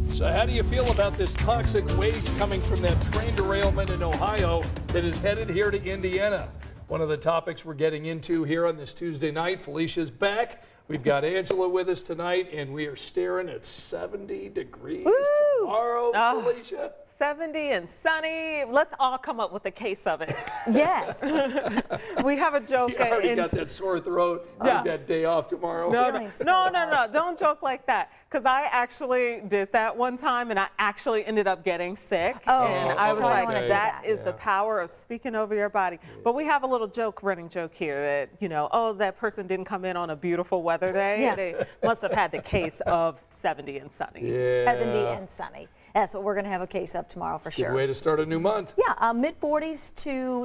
So how do you feel about this toxic waste coming from that train derailment in Ohio that is headed here to Indiana? One of the topics we're getting into here on this Tuesday night. Felicia's back. We've got Angela with us tonight, and we are staring at 70 degrees tomorrow, Felicia. 70 and sunny. Let's all come up with a case of it. Yes. We have a joke. You already got that sore throat. Yeah. You've got day off tomorrow. No. Don't joke like that. Because I actually did that one time, and I actually ended up getting sick. And I was like, that is the power of speaking over your body. But we have a little running joke here that, you know, oh, that person didn't come in on a beautiful weather day. Yeah. They must have had the case of 70 and sunny. Yeah. 70 and sunny. That's what we're going to have a case of tomorrow for sure. Good way to start a new month. Yeah, mid-40s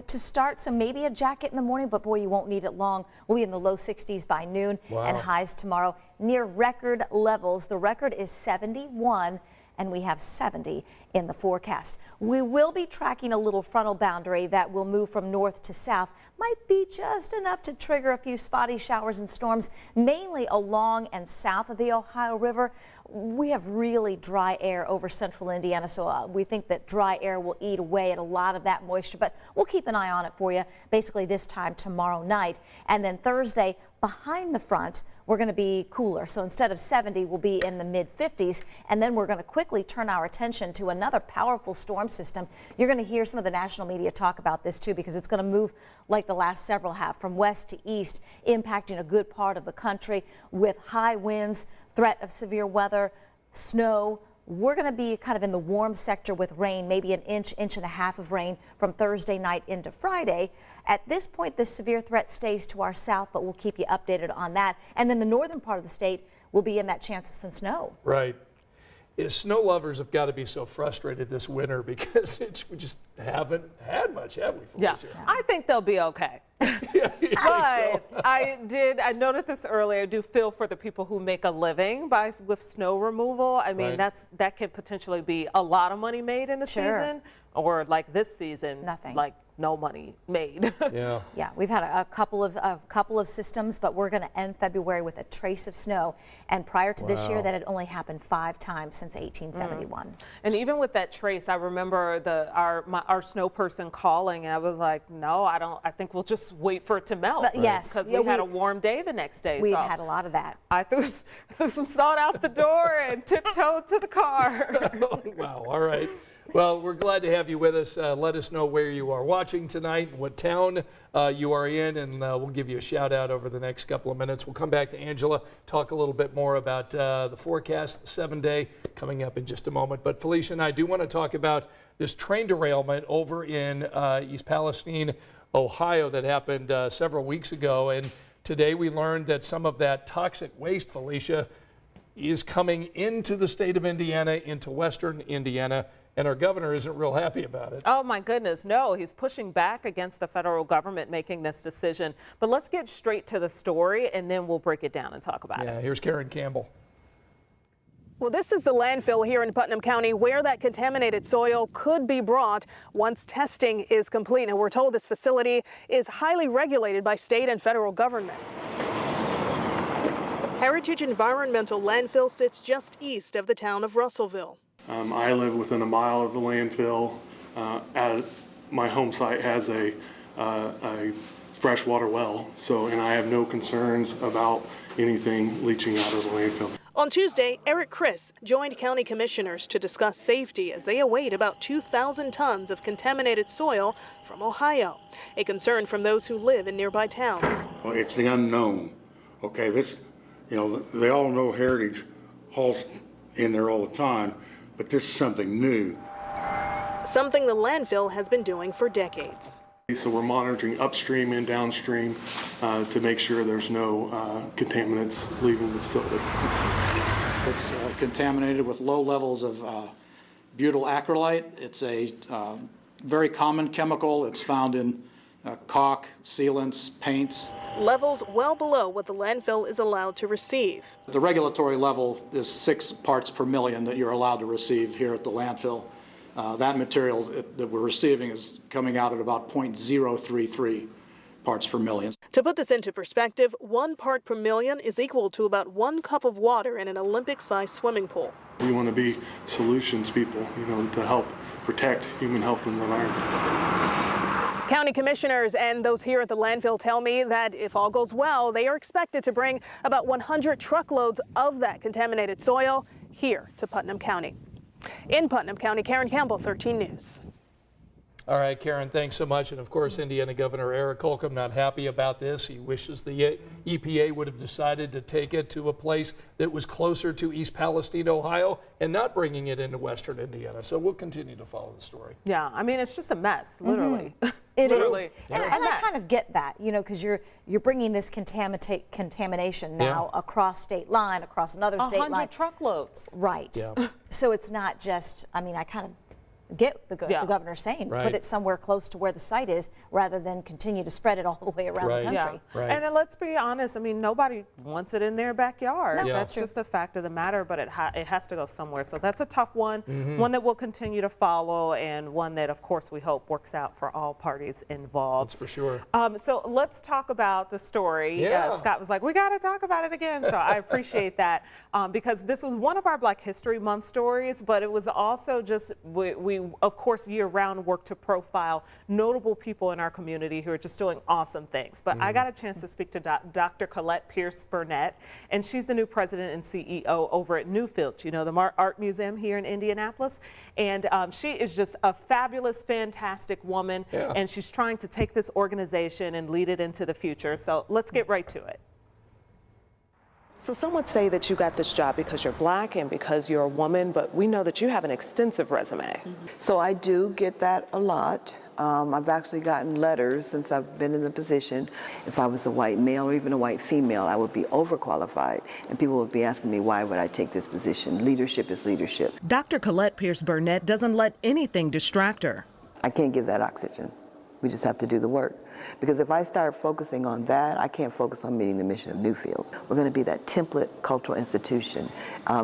to start, so maybe a jacket in the morning, but boy, you won't need it long. We'll be in the low 60s by noon, and highs tomorrow near record levels. The record is 71, and we have 70 in the forecast. We will be tracking a little frontal boundary that will move from north to south. Might be just enough to trigger a few spotty showers and storms, mainly along and south of the Ohio River. We have really dry air over central Indiana, so we think that dry air will eat away at a lot of that moisture, but we'll keep an eye on it for you basically this time tomorrow night. And then Thursday, behind the front, we're going to be cooler. So instead of 70, we'll be in the mid-50s, and then we're going to quickly turn our attention to another powerful storm system. You're going to hear some of the national media talk about this too, because it's going to move like the last several have, from west to east, impacting a good part of the country with high winds, threat of severe weather, snow. We're going to be kind of in the warm sector with rain, maybe an inch and a half of rain from Thursday night into Friday. At this point, the severe threat stays to our south, but we'll keep you updated on that. And then the northern part of the state will be in that chance of some snow. Right. Snow lovers have got to be so frustrated this winter because we just haven't had much, have we, Felicia? Yeah, I think they'll be okay. But I noted this earlier. I do feel for the people who make a living with snow removal. I mean, that could potentially be a lot of money made in the season, or like this season, nothing. Like no money made. Yeah. Yeah, we've had a couple of systems, but we're going to end February with a trace of snow. And prior to this year, that had only happened 5 times since 1871. And even with that trace, I remember our snow person calling, and I was like, no, I don't. I think we'll just wait for it to melt. But yes, because we had a warm day the next day. We've had a lot of that. I threw some salt out the door and tiptoed to the car. Wow. All right. Well, we're glad to have you with us. Let us know where you are watching tonight, and what town you are in, and we'll give you a shout out over the next couple of minutes. We'll come back to Angela, talk a little bit more about the forecast, the 7-day, coming up in just a moment. But Felicia and I do want to talk about this train derailment over in East Palestine, Ohio, that happened several weeks ago. And today we learned that some of that toxic waste, Felicia, is coming into the state of Indiana, into western Indiana. And our governor isn't real happy about it. Oh my goodness, no, he's pushing back against the federal government making this decision. But let's get straight to the story, and then we'll break it down and talk about it. Yeah, here's Karen Campbell. Well, this is the landfill here in Putnam County where that contaminated soil could be brought once testing is complete. And we're told this facility is highly regulated by state and federal governments. Heritage Environmental Landfill sits just east of the town of Russellville. I live within a mile of the landfill. My home site has a freshwater well, and I have no concerns about anything leaching out of the landfill. On Tuesday, Eric Chris joined county commissioners to discuss safety as they await about 2,000 tons of contaminated soil from Ohio, a concern from those who live in nearby towns. Well, it's the unknown. Okay, they all know Heritage hauls in there all the time, but this is something new. Something the landfill has been doing for decades. So we're monitoring upstream and downstream to make sure there's no contaminants leaving the facility. It's contaminated with low levels of butyl acrylate. It's a very common chemical. It's found in caulk, sealants, paints. Levels well below what the landfill is allowed to receive. The regulatory level is 6 parts per million that you're allowed to receive here at the landfill. That material that we're receiving is coming out at about 0.033 parts per million. To put this into perspective, 1 part per million is equal to about 1 cup of water in an Olympic-sized swimming pool. We want to be solutions people, you know, to help protect human health and the environment. County commissioners and those here at the landfill tell me that if all goes well, they are expected to bring about 100 truckloads of that contaminated soil here to Putnam County. In Putnam County, Karen Campbell, 13 News. All right, Karen, thanks so much. And of course, Indiana Governor Eric Holcomb not happy about this. He wishes the EPA would have decided to take it to a place that was closer to East Palestine, Ohio, and not bringing it into Western Indiana. So we'll continue to follow the story. Yeah, I mean, it's just a mess, literally. It Literally. is. And I kind of get that, you know, because you're bringing this contamination now across state line, across another state line. 100 truckloads. Right. Yeah. So it's not just, I mean, I kind of get the governor saying, Right. put it somewhere close to where the site is rather than continue to spread it all the way around Right. the country. Yeah. Right. And then let's be honest, I mean, nobody wants it in their backyard. No. Yeah. That's just the fact of the matter, but it has to go somewhere. So that's a tough one, one that we'll continue to follow, and one that, of course, we hope works out for all parties involved. That's for sure. So let's talk about the story. Yeah. Scott was like, we got to talk about it again. So I appreciate that because this was one of our Black History Month stories, but it was also just, we of course, year-round work to profile notable people in our community who are just doing awesome things. But I got a chance to speak to Dr. Colette Pierce-Burnett, and she's the new president and CEO over at Newfields, you know, the art museum here in Indianapolis. And she is just a fabulous, fantastic woman, and she's trying to take this organization and lead it into the future. So let's get right to it. So some would say that you got this job because you're Black and because you're a woman, but we know that you have an extensive resume. So I do get that a lot. I've actually gotten letters since I've been in the position. If I was a white male or even a white female, I would be overqualified, and people would be asking me, why would I take this position? Leadership is leadership. Dr. Colette Pierce-Burnett doesn't let anything distract her. I can't give that oxygen. We just have to do the work. Because if I start focusing on that, I can't focus on meeting the mission of Newfields. We're going to be that template cultural institution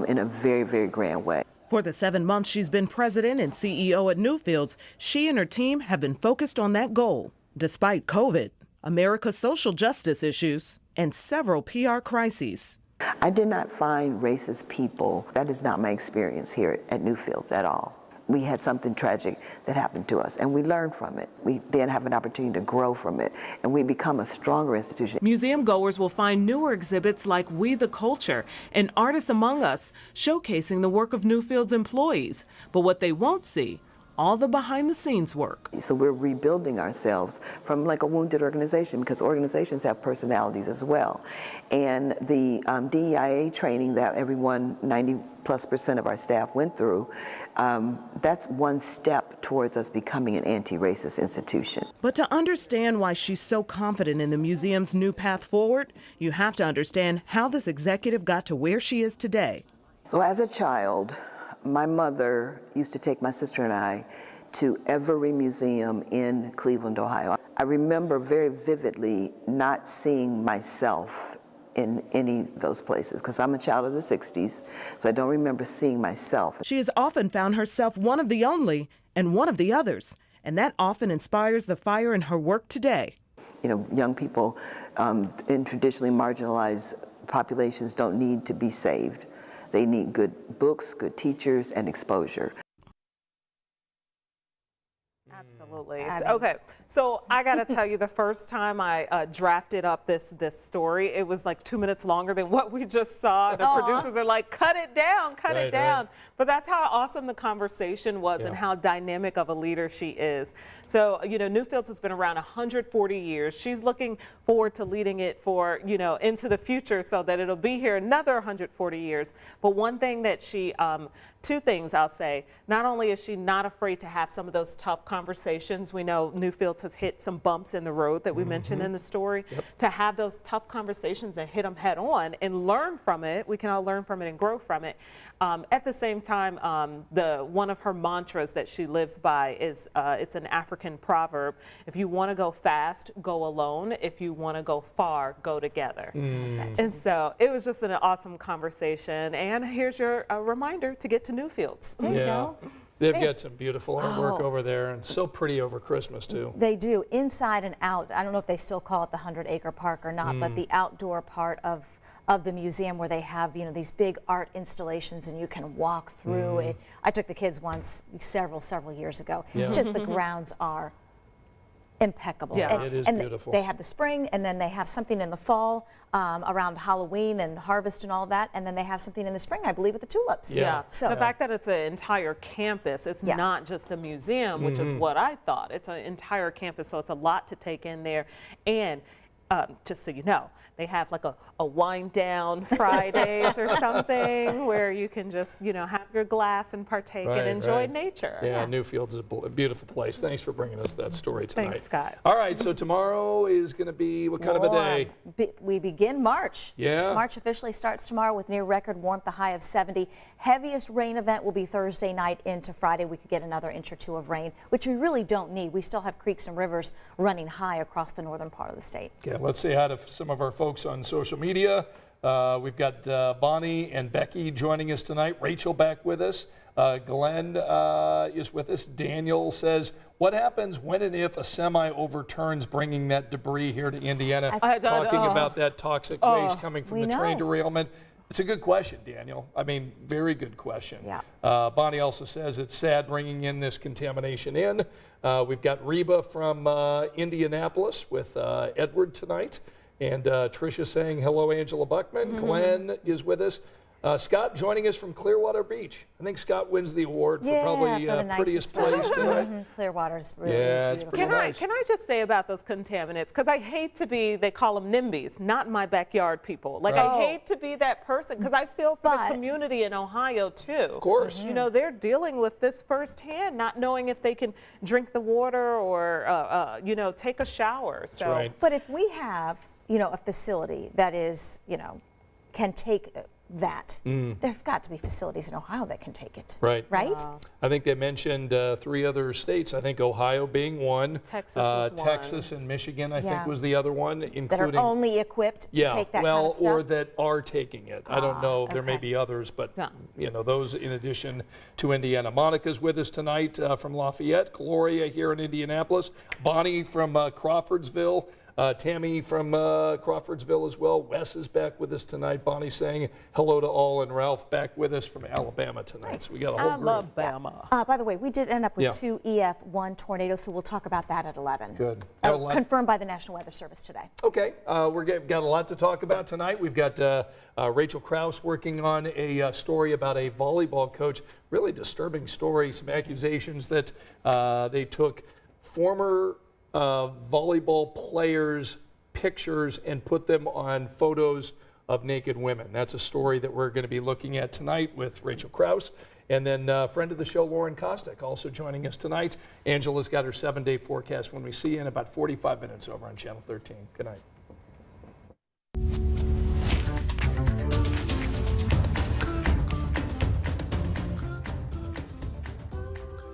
in a very, very grand way. For the 7 months she's been president and CEO at Newfields, she and her team have been focused on that goal, despite COVID, America's social justice issues, and several PR crises. I did not find racist people. That is not my experience here at Newfields at all. We had something tragic that happened to us, and we learned from it. We then have an opportunity to grow from it, and we become a stronger institution. Museum goers will find newer exhibits like We the Culture and Artists Among Us, showcasing the work of Newfields employees. But what they won't see, all the behind-the-scenes work. So we're rebuilding ourselves from like a wounded organization, because organizations have personalities as well. And the DEIA training that everyone, 90+% of our staff went through, that's one step towards us becoming an anti-racist institution. But to understand why she's so confident in the museum's new path forward, you have to understand how this executive got to where she is today. So as a child, my mother used to take my sister and I to every museum in Cleveland, Ohio. I remember very vividly not seeing myself in any of those places, because I'm a child of the 60s, so I don't remember seeing myself. She has often found herself one of the only and one of the others, and that often inspires the fire in her work today. You know, young people in traditionally marginalized populations don't need to be saved. They need good books, good teachers, and exposure. Absolutely. Okay, so I got to tell you, the first time I drafted up this story, it was like 2 minutes longer than what we just saw. The producers are like, cut it down, cut it down. But that's how awesome the conversation was and how dynamic of a leader she is. So, you know, Newfields has been around 140 years. She's looking forward to leading it for, you know, into the future so that it'll be here another 140 years. But one thing that she, two things I'll say, not only is she not afraid to have some of those tough conversations. We know Newfields has hit some bumps in the road that we mentioned in the story. To have those tough conversations and hit them head on and learn from it, we can all learn from it and grow from it. At the same time, one of her mantras that she lives by is, it's an African proverb: if you want to go fast, go alone. If you want to go far, go together. And so it was just an awesome conversation. And here's your reminder to get to Newfields. There you go. They've got some beautiful artwork over there, and so pretty over Christmas, too. They do, inside and out. I don't know if they still call it the 100-acre park or not, but the outdoor part of of the museum where they have, you know, these big art installations and you can walk through it. I took the kids once several years ago. Just the grounds are impeccable. Yeah, it is and beautiful. They have the spring, and then they have something in the fall around Halloween and harvest and all that, and then they have something in the spring, I believe, with the tulips. Yeah. So The fact that it's an entire campus, it's not just the museum, which is what I thought. It's an entire campus, so it's a lot to take in there. And just so you know, they have like a wind down Fridays or something where you can just, you know, have your glass and partake and enjoy nature. Yeah, Newfield's a beautiful place. Thanks for bringing us that story tonight. Thanks, Scott. All right, so tomorrow is going to be what kind of a day? We begin March. Yeah. March officially starts tomorrow with near record warmth, the high of 70. Heaviest rain event will be Thursday night into Friday. We could get another inch or two of rain, which we really don't need. We still have creeks and rivers running high across the northern part of the state. Okay, let's say hi to some of our folks on social media. We've got Bonnie and Becky joining us tonight. Rachel back with us. Glenn is with us. Daniel says, what happens when and if a semi overturns bringing that debris here to Indiana? Talking about that toxic waste coming from the train derailment. It's a good question, Daniel. I mean, very good question. Yeah. Bonnie also says it's sad bringing in this contamination in. We've got Reba from Indianapolis with Edward tonight. And Tricia saying, hello, Angela Buckman. Glenn is with us. Scott joining us from Clearwater Beach. I think Scott wins the award for probably for the prettiest nicest place tonight. Clearwater's really It's beautiful. pretty nice. Can I just say about those contaminants, because I hate to be, they call them NIMBYs, not in my backyard people. Like, I hate to be that person, because I feel for the community in Ohio, too. Of course. You know, they're dealing with this firsthand, not knowing if they can drink the water or, you know, take a shower. That's right. But if we have, you know, a facility that is, you know, can take that, there've got to be facilities in Ohio that can take it. Right. Right? I think they mentioned 3 other states. I think Ohio being one. Texas was one. Texas and Michigan, I think, was the other one, including. That are only equipped to take that kind of stuff? or that are taking it. I don't know. There may okay. be others, but you know, those in addition to Indiana. Monica's with us tonight from Lafayette. Gloria here in Indianapolis. Bonnie from Crawfordsville. Tammy from Crawfordsville as well. Wes is back with us tonight. Bonnie saying hello to all, and Ralph back with us from Alabama tonight. Nice. So we got a whole group. Alabama. By the way, we did end up with 2 EF1 tornadoes, so we'll talk about that at 11. Good. Confirmed by the National Weather Service today. Okay, we've got a lot to talk about tonight. We've got Rachel Krause working on a story about a volleyball coach. Really disturbing story. Some accusations that they took former volleyball players' pictures and put them on photos of naked women. That's a story that we're going to be looking at tonight with Rachel Krause. And then friend of the show, Lauren Kostick, also joining us tonight. Angela's got her 7-day forecast when we see you in about 45 minutes over on Channel 13. Good night.